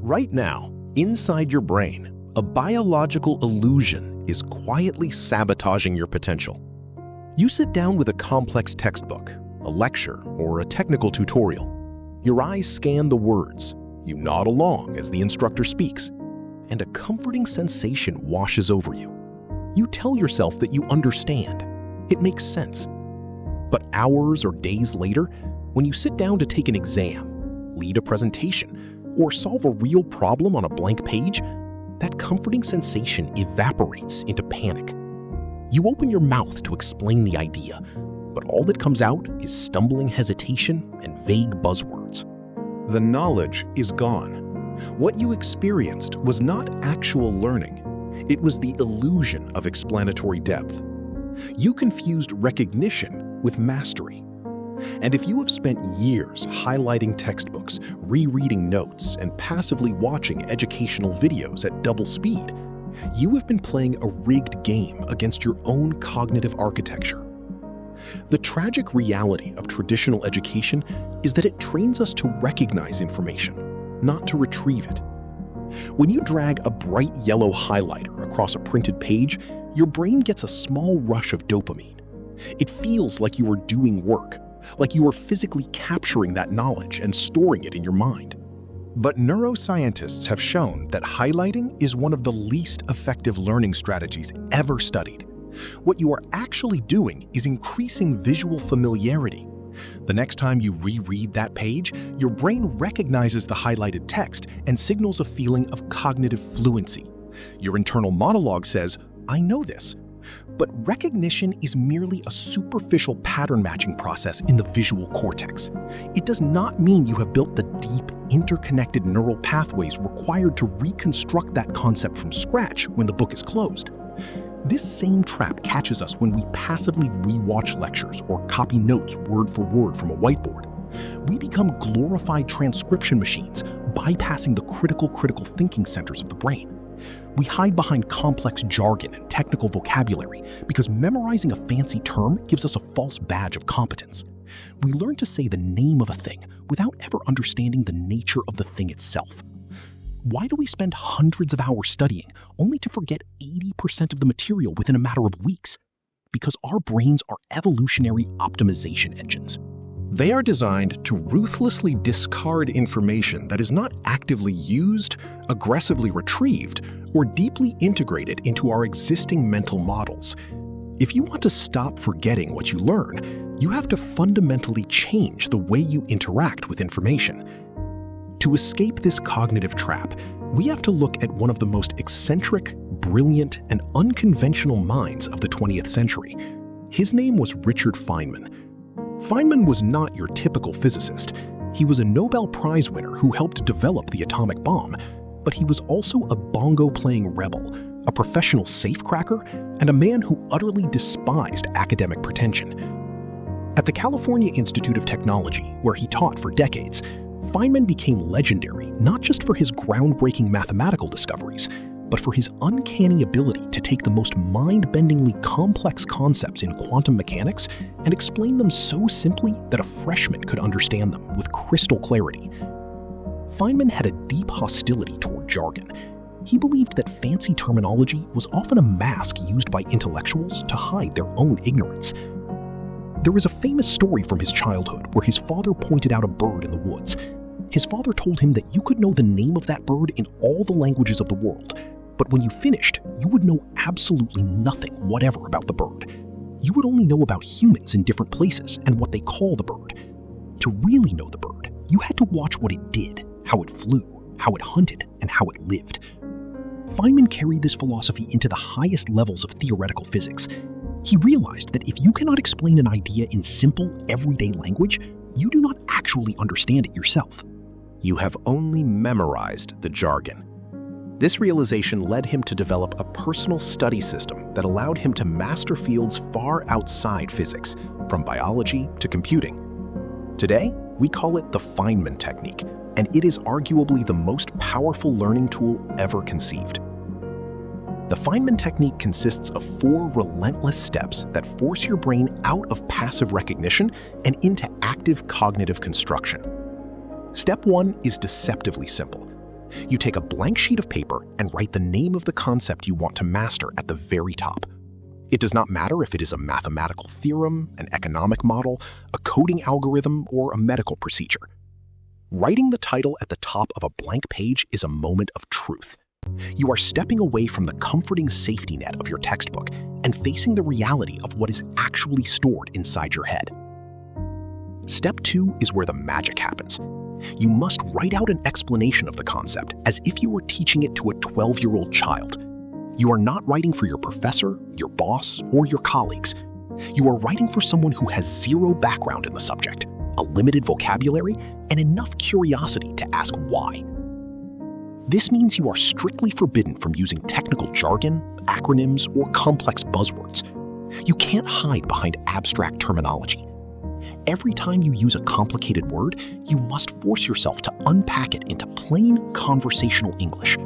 Right now, inside your brain, a biological illusion is quietly sabotaging your potential. You sit down with a complex textbook, a lecture, or a technical tutorial. Your eyes scan the words, you nod along as the instructor speaks, and a comforting sensation washes over you. You tell yourself that you understand. It makes sense. But hours or days later, when you sit down to take an exam, lead a presentation, or solve a real problem on a blank page, that comforting sensation evaporates into panic. You open your mouth to explain the idea, but all that comes out is stumbling hesitation and vague buzzwords. The knowledge is gone. What you experienced was not actual learning. It was the illusion of explanatory depth. You confused recognition with mastery. And if you have spent years highlighting textbooks, rereading notes, and passively watching educational videos at double speed, you have been playing a rigged game against your own cognitive architecture. The tragic reality of traditional education is that it trains us to recognize information, not to retrieve it. When you drag a bright yellow highlighter across a printed page, your brain gets a small rush of dopamine. It feels like you are doing work, like you are physically capturing that knowledge and storing it in your mind. But neuroscientists have shown that highlighting is one of the least effective learning strategies ever studied. What you are actually doing is increasing visual familiarity. The next time you reread that page, your brain recognizes the highlighted text and signals a feeling of cognitive fluency. Your internal monologue says, "I know this." But recognition is merely a superficial pattern-matching process in the visual cortex. It does not mean you have built the deep, interconnected neural pathways required to reconstruct that concept from scratch when the book is closed. This same trap catches us when we passively rewatch lectures or copy notes word for word from a whiteboard. We become glorified transcription machines, bypassing the critical thinking centers of the brain. We hide behind complex jargon and technical vocabulary because memorizing a fancy term gives us a false badge of competence. We learn to say the name of a thing without ever understanding the nature of the thing itself. Why do we spend hundreds of hours studying only to forget 80% of the material within a matter of weeks? Because our brains are evolutionary optimization engines. They are designed to ruthlessly discard information that is not actively used, aggressively retrieved, or deeply integrated into our existing mental models. If you want to stop forgetting what you learn, you have to fundamentally change the way you interact with information. To escape this cognitive trap, we have to look at one of the most eccentric, brilliant, and unconventional minds of the 20th century. His name was Richard Feynman. Feynman was not your typical physicist. He was a Nobel Prize winner who helped develop the atomic bomb, but he was also a bongo-playing rebel, a professional safecracker, and a man who utterly despised academic pretension. At the California Institute of Technology, where he taught for decades, Feynman became legendary not just for his groundbreaking mathematical discoveries, but for his uncanny ability to take the most mind-bendingly complex concepts in quantum mechanics and explain them so simply that a freshman could understand them with crystal clarity. Feynman had a deep hostility toward jargon. He believed that fancy terminology was often a mask used by intellectuals to hide their own ignorance. There is a famous story from his childhood where his father pointed out a bird in the woods. His father told him that you could know the name of that bird in all the languages of the world, but when you finished, you would know absolutely nothing whatever about the bird. You would only know about humans in different places and what they call the bird. To really know the bird, you had to watch what it did, how it flew, how it hunted, and how it lived. Feynman carried this philosophy into the highest levels of theoretical physics. He realized that if you cannot explain an idea in simple, everyday language, you do not actually understand it yourself. You have only memorized the jargon. This realization led him to develop a personal study system that allowed him to master fields far outside physics, from biology to computing. Today, we call it the Feynman Technique, and it is arguably the most powerful learning tool ever conceived. The Feynman Technique consists of 4 relentless steps that force your brain out of passive recognition and into active cognitive construction. Step 1 is deceptively simple. You take a blank sheet of paper and write the name of the concept you want to master at the very top. It does not matter if it is a mathematical theorem, an economic model, a coding algorithm, or a medical procedure. Writing the title at the top of a blank page is a moment of truth. You are stepping away from the comforting safety net of your textbook and facing the reality of what is actually stored inside your head. Step 2 is where the magic happens. You must write out an explanation of the concept as if you were teaching it to a 12-year-old child. You are not writing for your professor, your boss, or your colleagues. You are writing for someone who has zero background in the subject, a limited vocabulary, and enough curiosity to ask why. This means you are strictly forbidden from using technical jargon, acronyms, or complex buzzwords. You can't hide behind abstract terminology. Every time you use a complicated word, you must force yourself to unpack it into plain conversational English.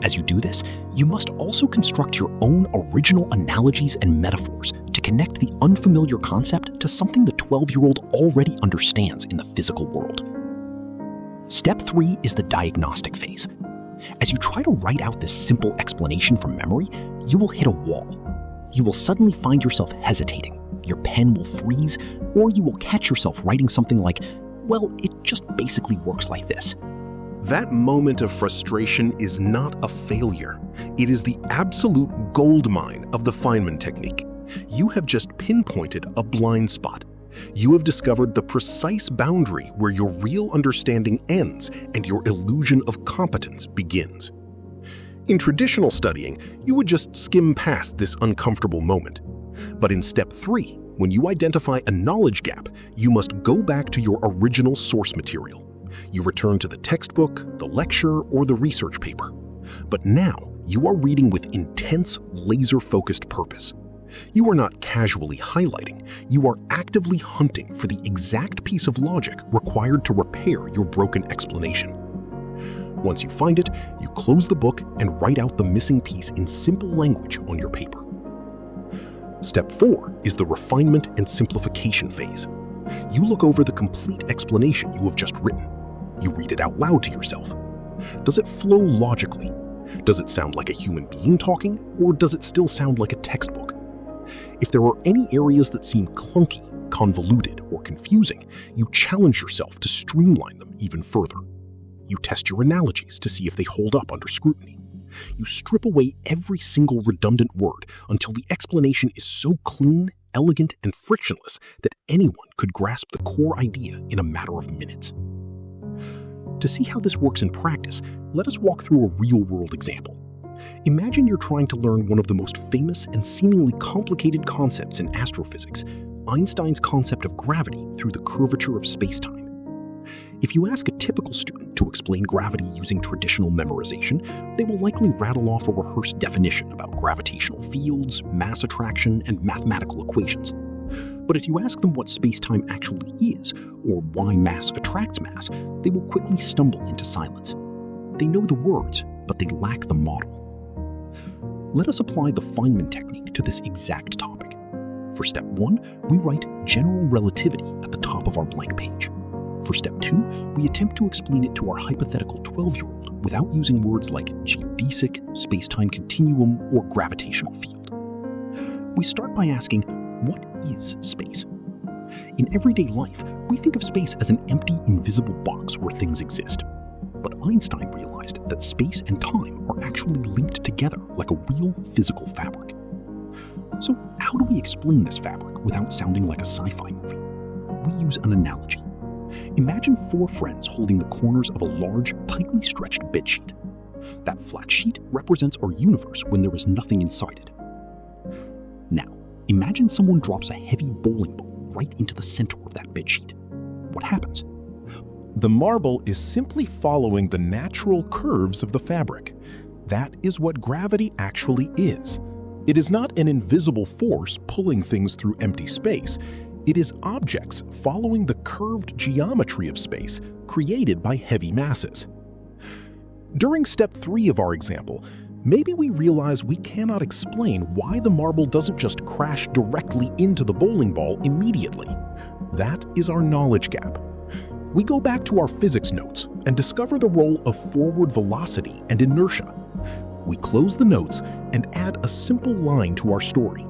As you do this, you must also construct your own original analogies and metaphors to connect the unfamiliar concept to something the 12-year-old already understands in the physical world. Step 3 is the diagnostic phase. As you try to write out this simple explanation from memory, you will hit a wall. You will suddenly find yourself hesitating, your pen will freeze, or you will catch yourself writing something like, well, it just basically works like this. That moment of frustration is not a failure. It is the absolute goldmine of the Feynman technique. You have just pinpointed a blind spot. You have discovered the precise boundary where your real understanding ends and your illusion of competence begins. In traditional studying, you would just skim past this uncomfortable moment. But in step 3, when you identify a knowledge gap, you must go back to your original source material. You return to the textbook, the lecture, or the research paper. But now, you are reading with intense, laser-focused purpose. You are not casually highlighting, you are actively hunting for the exact piece of logic required to repair your broken explanation. Once you find it, you close the book and write out the missing piece in simple language on your paper. Step 4 is the refinement and simplification phase. You look over the complete explanation you have just written. You read it out loud to yourself. Does it flow logically? Does it sound like a human being talking, or does it still sound like a textbook? If there are any areas that seem clunky, convoluted, or confusing, you challenge yourself to streamline them even further. You test your analogies to see if they hold up under scrutiny. You strip away every single redundant word until the explanation is so clean, elegant, and frictionless that anyone could grasp the core idea in a matter of minutes. To see how this works in practice, let us walk through a real-world example. Imagine you're trying to learn one of the most famous and seemingly complicated concepts in astrophysics, Einstein's concept of gravity through the curvature of spacetime. If you ask a typical student to explain gravity using traditional memorization, they will likely rattle off a rehearsed definition about gravitational fields, mass attraction, and mathematical equations. But if you ask them what spacetime actually is, or why mass attracts mass, they will quickly stumble into silence. They know the words, but they lack the model. Let us apply the Feynman technique to this exact topic. For step 1, we write general relativity at the top of our blank page. For step 2, we attempt to explain it to our hypothetical 12-year-old without using words like geodesic, spacetime continuum, or gravitational field. We start by asking, what is space? In everyday life, we think of space as an empty, invisible box where things exist. But Einstein realized that space and time are actually linked together like a real physical fabric. So how do we explain this fabric without sounding like a sci-fi movie? We use an analogy. Imagine 4 friends holding the corners of a large, tightly stretched bedsheet. That flat sheet represents our universe when there is nothing inside it. Now, imagine someone drops a heavy bowling ball right into the center of that bedsheet. What happens? The marble is simply following the natural curves of the fabric. That is what gravity actually is. It is not an invisible force pulling things through empty space. It is objects following the curved geometry of space created by heavy masses. During step 3 of our example, maybe we realize we cannot explain why the marble doesn't just crash directly into the bowling ball immediately. That is our knowledge gap. We go back to our physics notes, and discover the role of forward velocity and inertia. We close the notes and add a simple line to our story.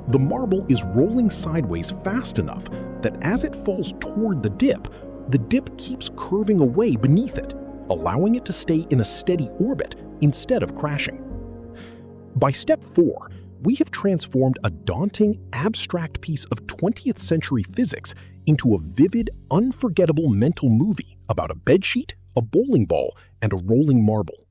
The marble is rolling sideways fast enough that as it falls toward the dip keeps curving away beneath it, allowing it to stay in a steady orbit instead of crashing. By step 4, we have transformed a daunting, abstract piece of 20th century physics into a vivid, unforgettable mental movie about a bedsheet, a bowling ball, and a rolling marble.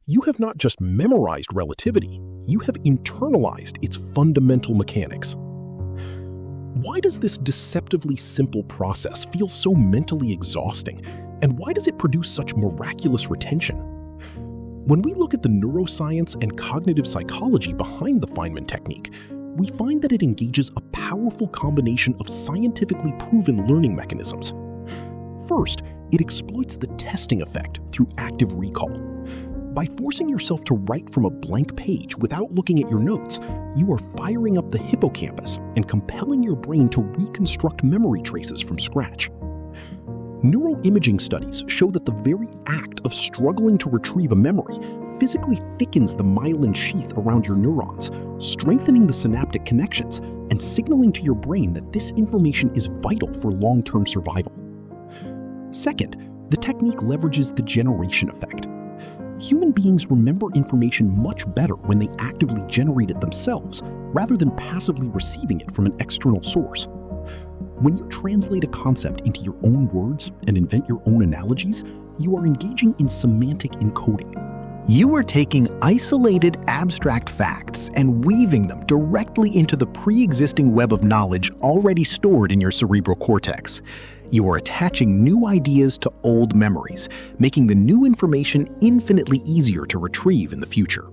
You have not just memorized relativity, you have internalized its fundamental mechanics. Why does this deceptively simple process feel so mentally exhausting, and why does it produce such miraculous retention? When we look at the neuroscience and cognitive psychology behind the Feynman technique, we find that it engages a powerful combination of scientifically proven learning mechanisms. First, it exploits the testing effect through active recall. By forcing yourself to write from a blank page without looking at your notes, you are firing up the hippocampus and compelling your brain to reconstruct memory traces from scratch. Neuroimaging studies show that the very act of struggling to retrieve a memory physically thickens the myelin sheath around your neurons, strengthening the synaptic connections and signaling to your brain that this information is vital for long-term survival. Second, the technique leverages the generation effect. Human beings remember information much better when they actively generate it themselves, rather than passively receiving it from an external source. When you translate a concept into your own words and invent your own analogies, you are engaging in semantic encoding. You are taking isolated abstract facts and weaving them directly into the pre-existing web of knowledge already stored in your cerebral cortex. You are attaching new ideas to old memories, making the new information infinitely easier to retrieve in the future.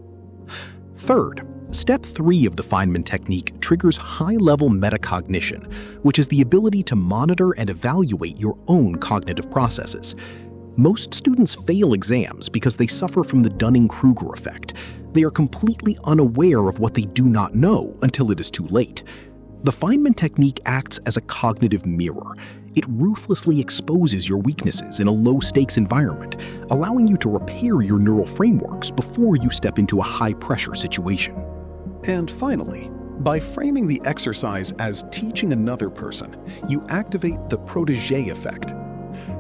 Third, step 3 of the Feynman technique triggers high-level metacognition, which is the ability to monitor and evaluate your own cognitive processes. Most students fail exams because they suffer from the Dunning-Kruger effect. They are completely unaware of what they do not know until it is too late. The Feynman technique acts as a cognitive mirror. It ruthlessly exposes your weaknesses in a low-stakes environment, allowing you to repair your neural frameworks before you step into a high-pressure situation. And finally, by framing the exercise as teaching another person, you activate the protégé effect.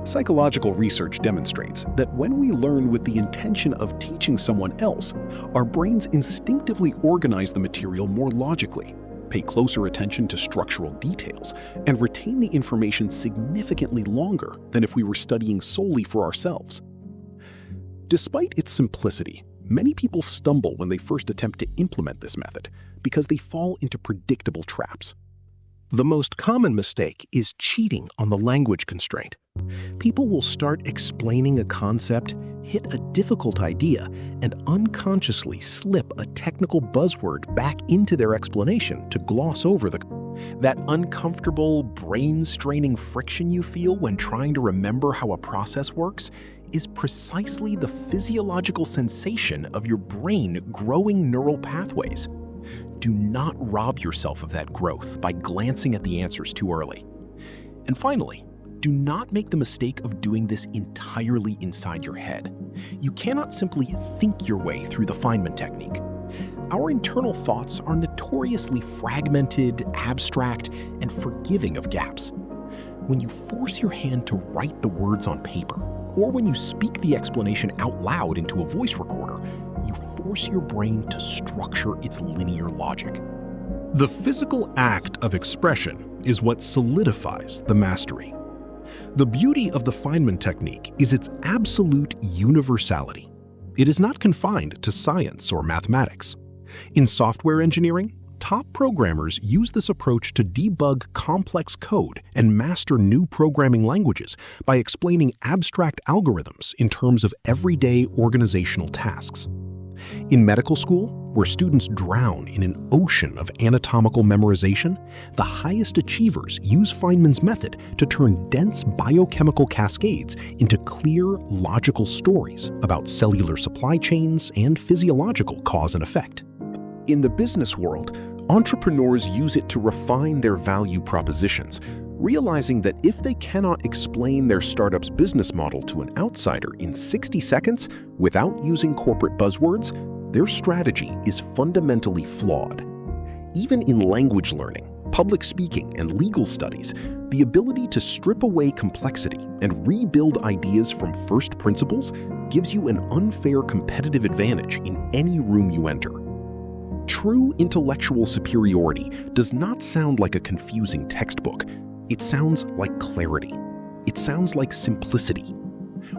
Psychological research demonstrates that when we learn with the intention of teaching someone else, our brains instinctively organize the material more logically, pay closer attention to structural details, and retain the information significantly longer than if we were studying solely for ourselves. Despite its simplicity, many people stumble when they first attempt to implement this method because they fall into predictable traps. The most common mistake is cheating on the language constraint. People will start explaining a concept, hit a difficult idea, and unconsciously slip a technical buzzword back into their explanation to gloss over that uncomfortable, brain-straining friction you feel when trying to remember how a process works is precisely the physiological sensation of your brain growing neural pathways. Do not rob yourself of that growth by glancing at the answers too early. And finally, do not make the mistake of doing this entirely inside your head. You cannot simply think your way through the Feynman technique. Our internal thoughts are notoriously fragmented, abstract, and forgiving of gaps. When you force your hand to write the words on paper, or when you speak the explanation out loud into a voice recorder, you force your brain to structure its linear logic. The physical act of expression is what solidifies the mastery. The beauty of the Feynman technique is its absolute universality. It is not confined to science or mathematics. In software engineering, top programmers use this approach to debug complex code and master new programming languages by explaining abstract algorithms in terms of everyday organizational tasks. In medical school, where students drown in an ocean of anatomical memorization, the highest achievers use Feynman's method to turn dense biochemical cascades into clear, logical stories about cellular supply chains and physiological cause and effect. In the business world, entrepreneurs use it to refine their value propositions, realizing that if they cannot explain their startup's business model to an outsider in 60 seconds without using corporate buzzwords, their strategy is fundamentally flawed. Even in language learning, public speaking, and legal studies, the ability to strip away complexity and rebuild ideas from first principles gives you an unfair competitive advantage in any room you enter. True intellectual superiority does not sound like a confusing textbook. It sounds like clarity. It sounds like simplicity.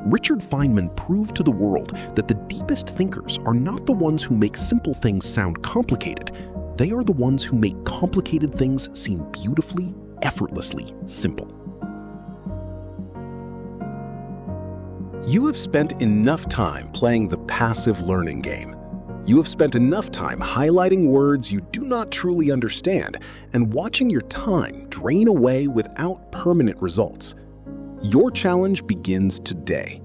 Richard Feynman proved to the world that the deepest thinkers are not the ones who make simple things sound complicated. They are the ones who make complicated things seem beautifully, effortlessly simple. You have spent enough time playing the passive learning game. You have spent enough time highlighting words you do not truly understand and watching your time drain away without permanent results. Your challenge begins today.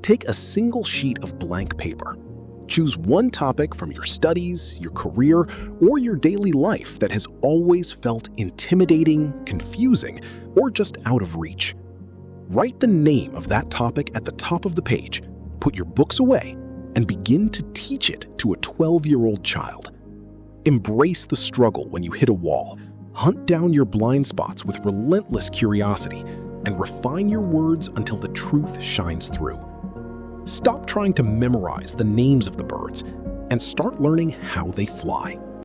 Take a single sheet of blank paper. Choose one topic from your studies, your career, or your daily life that has always felt intimidating, confusing, or just out of reach. Write the name of that topic at the top of the page, put your books away, and begin to teach it to a 12-year-old child. Embrace the struggle when you hit a wall. Hunt down your blind spots with relentless curiosity, and refine your words until the truth shines through. Stop trying to memorize the names of the birds and start learning how they fly.